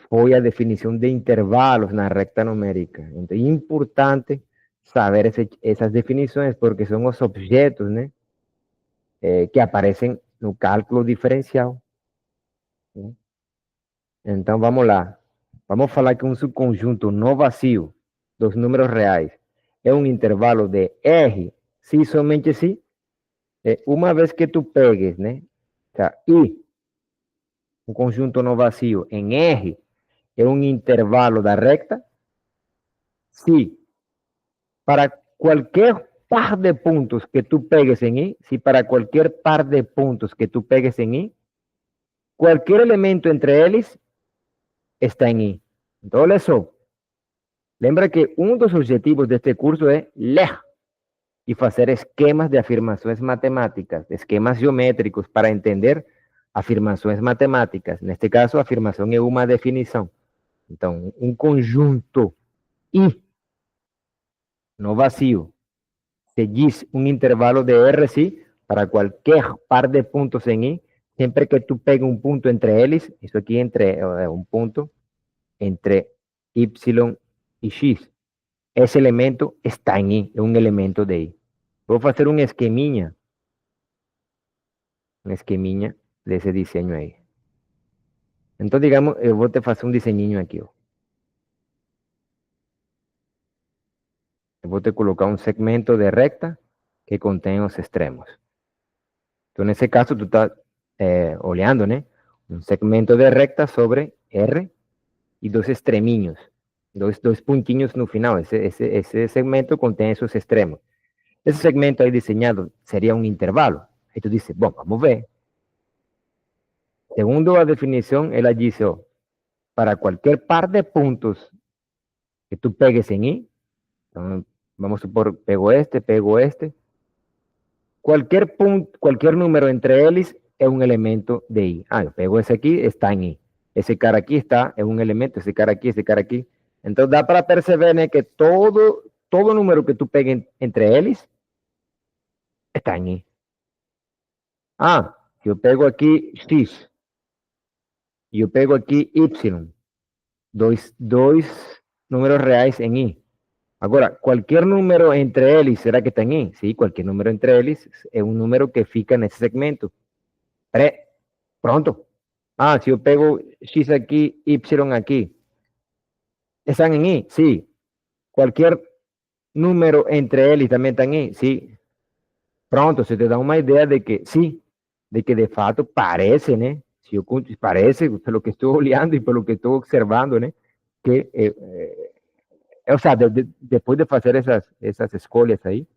Foi a definição de intervalos na recta numérica. Então, é importante saber essas definições, porque são os objetos, né, que aparecem no cálculo diferencial. Né? Então, vamos lá. Vamos falar que um subconjunto não vazio dos números reais é um intervalo de R, se somente se, uma vez que tu pegues, né, tá, I, um conjunto não vazio em R, é um intervalo da recta, se para cualquier par de puntos que tú pegues en I, si para cualquier par de puntos que tú pegues en I, cualquier elemento entre ellos está en I. Entonces, eso, lembra que uno de los objetivos de este curso es ler y hacer esquemas de afirmaciones matemáticas, esquemas geométricos para entender afirmaciones matemáticas. En este caso, afirmación es una definición. Entonces, un conjunto I no vacío se diz un intervalo de R sí para cualquier par de puntos en I, siempre que tú pegues un punto entre ellos, eso aquí entre un punto entre Y y X, ese elemento está en I, es un elemento de I. Voy a hacer un esqueminha de ese diseño ahí. Entonces, digamos, voy a hacer un diseñinho aquí. Voy a colocar un segmento de recta que contiene los extremos. Entonces, en ese caso, tú estás oleando, ¿no? Un segmento de recta sobre R y dos extremiños, dos puntinhos no final. Ese segmento contém esos extremos. Esse segmento aí diseñado sería un intervalo. Aí tú dices, bom, vamos ver. segundo a definição, ela diz, ó, para qualquer par de pontos que tu pegues em I, então, vamos supor, pego este, qualquer número entre eles é um elemento de I. Ah, eu pego esse aqui, está em I. Esse cara aqui está, é um elemento, esse cara aqui. Então, dá para perceber, né, que todo número que tu pegue entre eles está em I. Ah, se eu pego aqui X e eu pego aqui Y, dois números reais em I. Agora, qualquer número entre eles, será que está em I? Sim, qualquer número entre eles é um número que fica nesse segmento. Pronto. Ah, se eu pego X aqui, Y aqui, ¿están en I? Sí. Cualquier número entre eles também está em I? Sí. Pronto, você te dá uma ideia de que sim, de que de fato parece, né? Se eu, parece, pelo que estou olhando e pelo que estou observando, né? Que, ou seja, depois de fazer essas escolhas aí,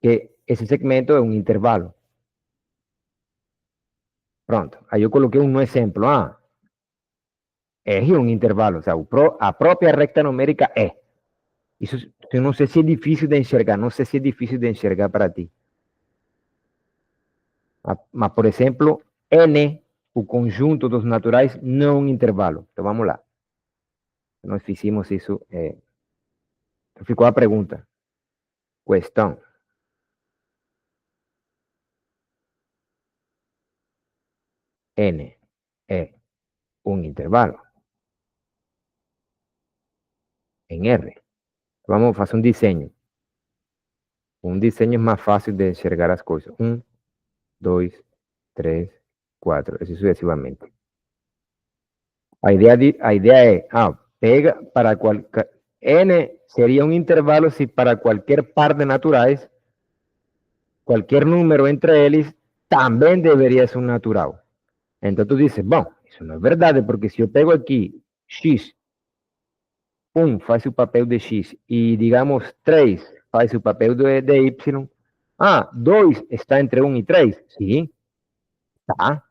que esse segmento é um intervalo. Pronto, aí eu coloquei um exemplo. Ah, é um intervalo, ou seja, a própria recta numérica é. Isso eu não sei se é difícil de enxergar, não sei se é difícil de enxergar para ti. Mas, por exemplo, N, o conjunto dos naturais, não é um intervalo. Então vamos lá. Nós fizemos isso. Ficou a pergunta. Questão. N é um intervalo em R. Vamos fazer um desenho. Um desenho é mais fácil de enxergar as coisas. 1, 2, 3, 4, assim sucessivamente. A ideia é, pega para qualquer... N seria um intervalo se para qualquer par de naturais, qualquer número entre eles, também deveria ser um natural. Então tu dices, bom, isso não é verdade, porque se eu pego aqui X, 1 faz o papel de X, e digamos 3 faz o papel de Y, 2 está entre 1 e 3? Sim, tá.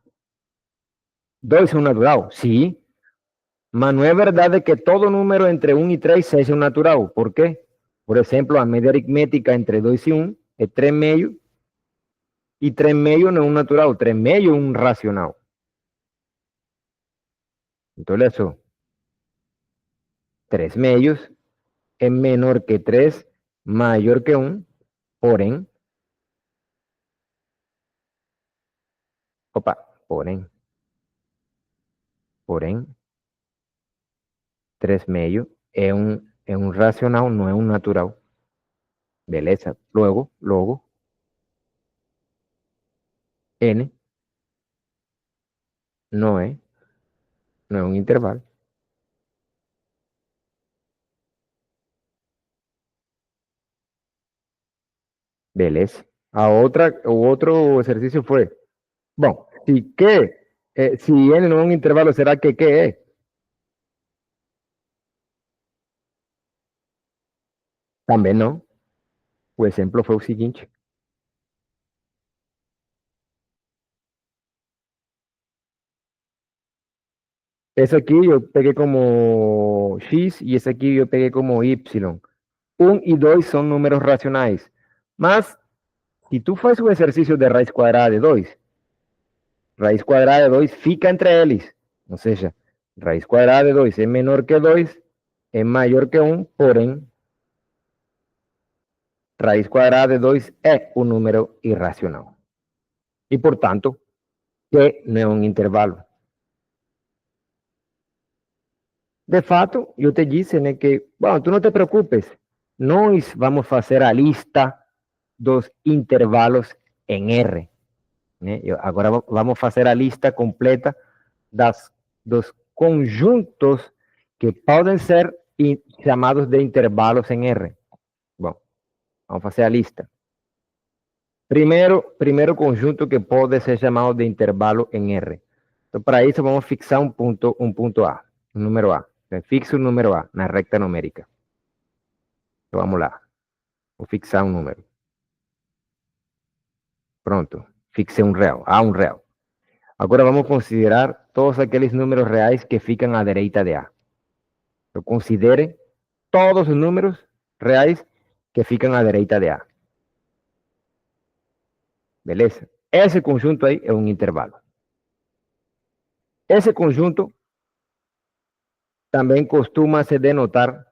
2 é um natural? Sim. Mas não é verdade que todo número entre 1 e 3 seja um natural. Por quê? Por exemplo, a média aritmética entre 2 e 1 é 3,5, e 3,5 não é um natural, 3,5 é um racional. Então, olha só, 3 meios é menor que 3, maior que 1, porém, porém, 3 meio é um racional, não é um natural. Beleza? Logo, N não é um intervalo. Beleza? O outro exercício foi, bom, se N não é um intervalo, será que é? Também não. O exemplo foi o seguinte. Esse aqui eu peguei como X e esse aqui eu peguei como Y. 1 e 2 são números racionais. Mas, se tu faz o exercício de raiz quadrada de 2, raiz quadrada de 2 fica entre eles. Ou seja, raiz quadrada de 2 é menor que 2, é maior que 1, porém, raiz quadrada de 2 é um número irracional. E, portanto, que não é um intervalo. De fato, eu te disse, né, que, bom, tu não te preocupes, nós vamos fazer a lista dos intervalos em R. Né? Agora vamos fazer a lista completa dos conjuntos que podem ser chamados de intervalos em R. Bom, vamos fazer a lista. Primeiro conjunto que pode ser chamado de intervalo em R. Então, para isso, vamos fixar um ponto A, um número A. Fixo o número A na recta numérica. Então, vamos lá. Vou fixar um número. Pronto. fixei um real, A um real. Agora vamos considerar todos aqueles números reais que ficam à direita de A. Então, considere todos os números reais que ficam à direita de A. Beleza? Esse conjunto aí é um intervalo. Esse conjunto também costuma se denotar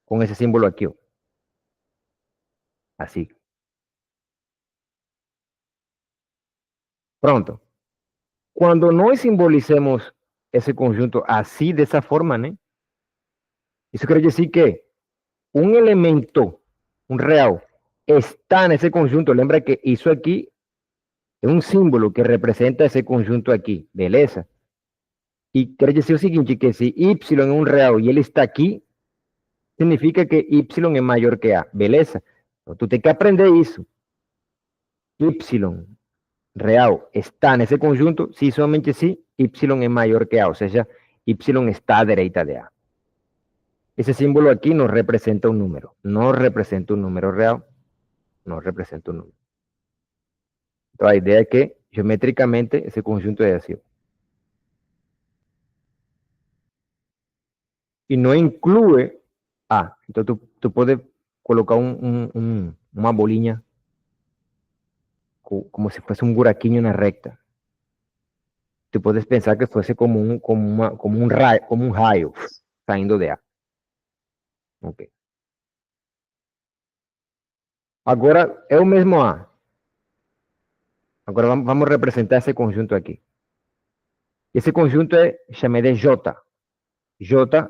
com esse símbolo aqui, ó. Assim. Pronto. Quando nós simbolizamos esse conjunto assim, dessa forma, né? Isso quer dizer que um elemento, um real, está nesse conjunto. Lembra que isso aqui é um símbolo que representa esse conjunto aqui, beleza? E quer dizer o seguinte, que se y é um real e ele está aqui, significa que y é maior que A, beleza? Então, tu tem que aprender isso. Y real está nesse conjunto se somente se y é maior que A, ou seja, y está à direita de A. Esse símbolo aqui não representa um número, não representa um número real, não representa um número. Então a ideia é que, geometricamente, esse conjunto é assim. E não inclui A. Então tu pode colocar uma bolinha como se fosse um buraquinho na recta. Tu podes pensar que fosse como um raio saindo de A. Ok. Agora é o mesmo A. Agora vamos representar esse conjunto aqui. Esse conjunto chamei de J. J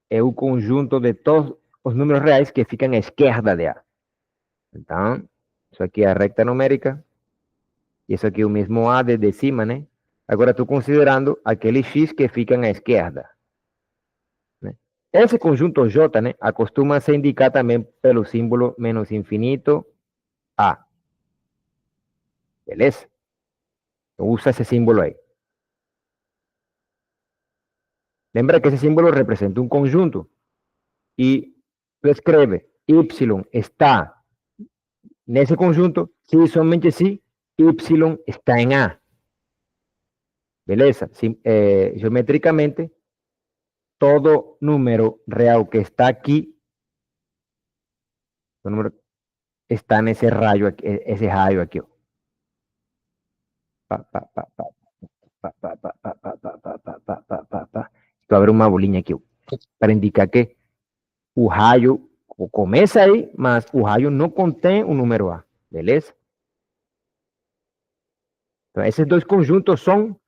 é o conjunto de todos os números reais que ficam à esquerda de A. Então, isso aqui é a recta numérica. E isso aqui é o mesmo A de cima, né? Agora estou considerando aquele X que fica à esquerda. Né? Esse conjunto J, né, acostuma se indicar também pelo símbolo menos infinito A. Beleza? Então, usa esse símbolo aí. Lembra que esse símbolo representa um conjunto. E tu escreve Y está nesse conjunto se somente se Y está em A. Beleza? Geometricamente, todo número real que está aqui, está nesse raio aqui, esse raio aqui. Ó. Vou abrir uma bolinha aqui, ó, para indicar que o raio começa aí, mas o raio não contém o número A. Beleza? Então, esses dois conjuntos são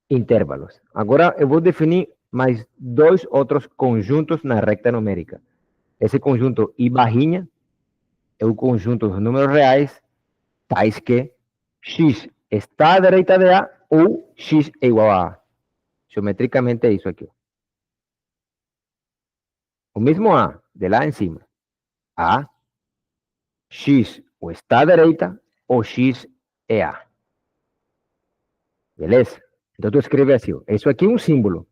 intervalos. Agora eu vou definir mais dois outros conjuntos na recta numérica. Esse conjunto I barrinha é o conjunto dos números reais, tais que x está à direita de A ou x é igual a A. Geometricamente é isso aqui. O mesmo A, de lá em cima. A, x ou está à direita ou x é A. Beleza? Então tu escreve assim, ó. Isso aqui é um símbolo.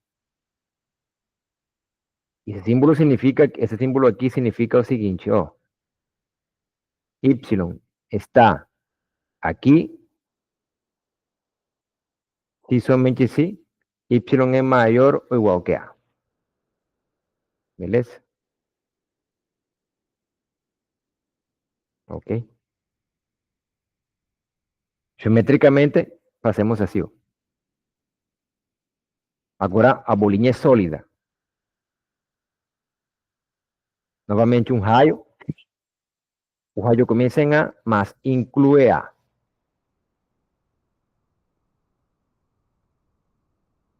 Esse símbolo aqui significa o seguinte, ó. Y está aqui, se somente se y é maior ou igual que A. Beleza? Ok? Geometricamente, fazemos assim, ó. Agora a bolinha é sólida. Novamente um raio. O raio começa em A, mas inclui A.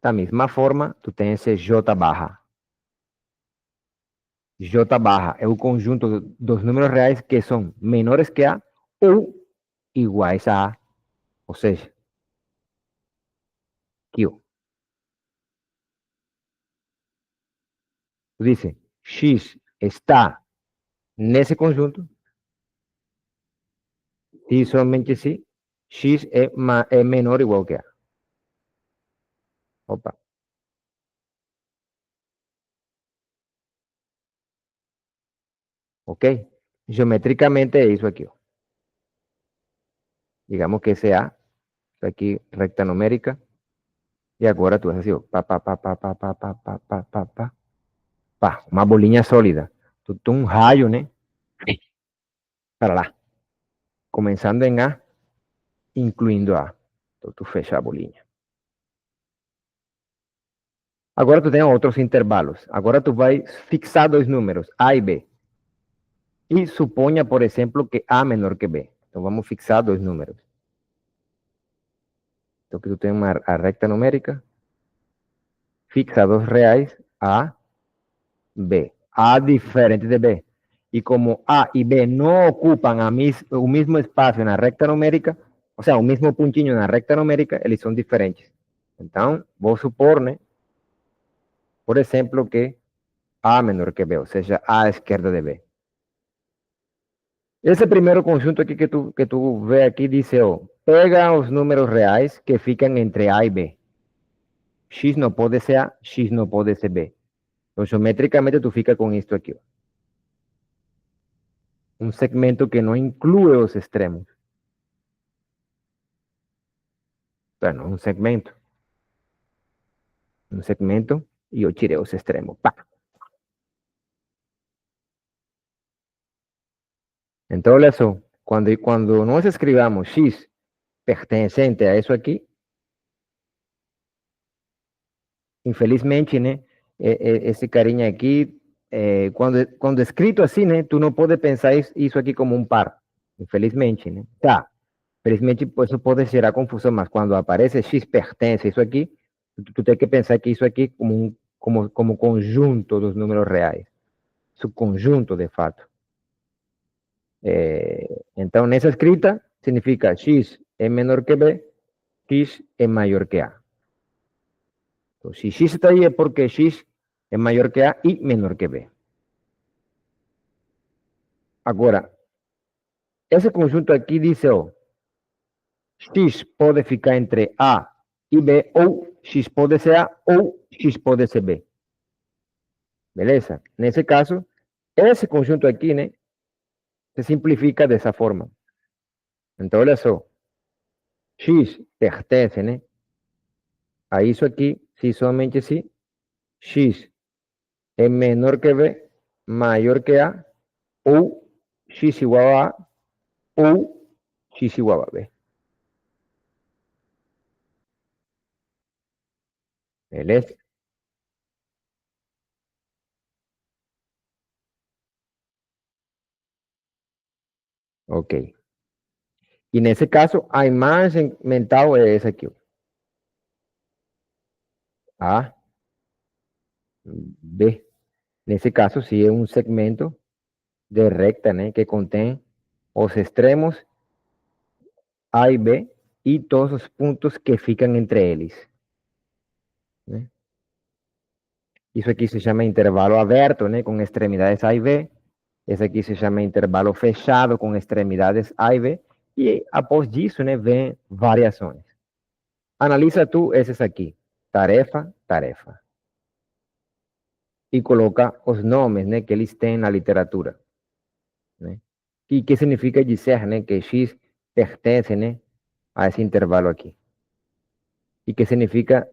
Da mesma forma, tu tem esse J barra. J barra é o conjunto dos números reais que são menores que A ou iguais a A. Ou seja, aqui, ó. Tu diz, X está nesse conjunto e somente se X é menor ou igual que A. Opa. Ok? Geometricamente é isso aqui, ó. digamos que ese A, aqui recta numérica, e agora tu vas assim, ó, pá, uma bolinha sólida. Tu um raio, né? Para lá, começando em A, incluindo A. Então tu fecha a bolinha. Agora tu tem outros intervalos. Agora tu vai fixar dois números, A e B. E suponha, por exemplo, que A menor que B. Então vamos fixar dois números. Então que tu tem a recta numérica, fixa dos reais, A, B. A diferente de B. E como A e B não ocupam o mesmo espaço na recta numérica, ou seja, o mesmo pontinho na recta numérica, eles são diferentes. Então, vou supor, né, por exemplo, que A menor que B, ou seja, A à esquerda de B. Esse primeiro conjunto aqui que tu vê aqui diz, ó, pega os números reais que ficam entre A e B. X não pode ser A, X não pode ser B. Então, geometricamente, tu fica com isto aqui, ó. Um segmento que não inclui os extremos. Bueno, un segmento, e eu tirei os extremos. Pá. Então, olha só, quando nós escrevamos x pertencente a isso aqui, infelizmente, né, esse carinha aqui, quando escrito assim, né, tu não pode pensar isso aqui como um par, infelizmente, né? Tá, felizmente isso pode gerar confusão, mas quando aparece x pertence a isso aqui, tu tem que pensar que isso aqui como conjunto dos números reais, subconjunto de fato. Então, nessa escrita, significa x é menor que b, x é maior que a. Então, se x está aí é porque x é maior que a e menor que b. Agora, esse conjunto aqui diz, ó, x pode ficar entre a e b, ou x pode ser a, ou x pode ser b. Beleza? Nesse caso, esse conjunto aqui, né, se simplifica dessa forma. Então, olha só, x pertence, né, a isso aqui, se somente se x é menor que b, maior que a, ou x igual a A, ou x igual a B. Beleza? Ok. E nesse caso, a imagem mental é essa aqui. A, B. Nesse caso, sim, é um segmento de recta, né, que contém os extremos A e B e todos os pontos que ficam entre eles. Né? Isso aqui se chama intervalo aberto, né, com extremidades A e B. Esse aqui se chama intervalo fechado, com extremidades A e B. E após disso, né, vem variações. Analisa tu esses aqui. Tarefa, tarefa. E coloca os nomes, né, que eles têm na literatura. Né? E que significa dizer, né, que X pertence, né, a esse intervalo aqui. E que significa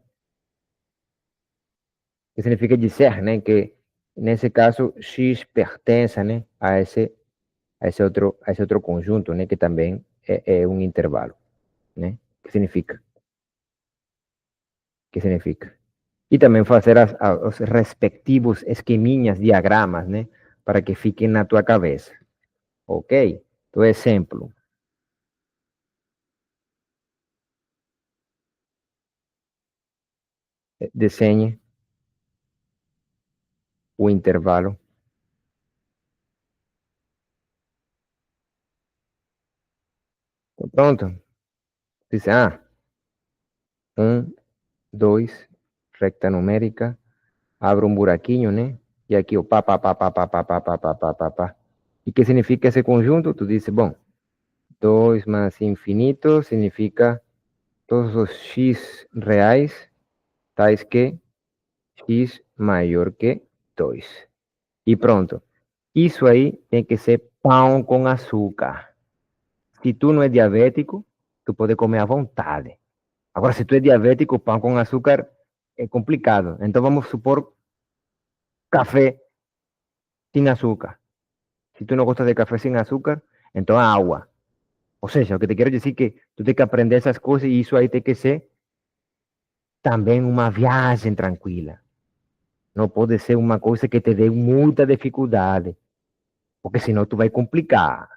dizer, né, que nesse caso X pertence, né, a esse outro conjunto, né, que também é um intervalo, né? Que significa? Que significa? E também fazer os respectivos esqueminhas, diagramas, né? Para que fiquem na tua cabeça. Ok? Então, exemplo. Desenhe o intervalo. Pronto. Diz, 1, 2, recta numérica. Abre um buraquinho, né? E aqui o pá, pá, pá, pá, pá, pá, pá, pá, pá, pá, pá, pá. E que significa esse conjunto? Tu diz, bom, 2 mais infinito significa todos os x reais, tais que x maior que 2. E pronto. Isso aí tem que ser pão com açúcar. Se tu não é diabético, tu pode comer à vontade. Agora, se tu é diabético, pão com açúcar é complicado. Então, vamos supor café sem açúcar. Se tu não gosta de café sem açúcar, então água. Ou seja, o que te quero dizer é que tu tem que aprender essas coisas e isso aí tem que ser também uma viagem tranquila. Não pode ser uma coisa que te dê muita dificuldade, porque senão tu vai complicar.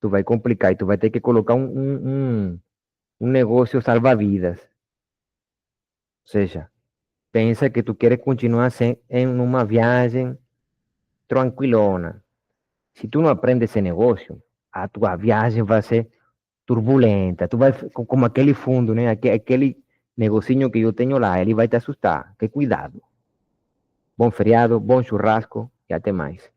Tu vai complicar e tu vai ter que colocar um negócio salva-vidas. Ou seja, pensa que tu queres continuar em uma viagem tranquilona. Se tu não aprende esse negócio, a tua viagem vai ser turbulenta. Tu vai, como aquele fundo, né? Aquele negocinho que eu tenho lá, ele vai te assustar. Que cuidado. Bom feriado, bom churrasco e até mais.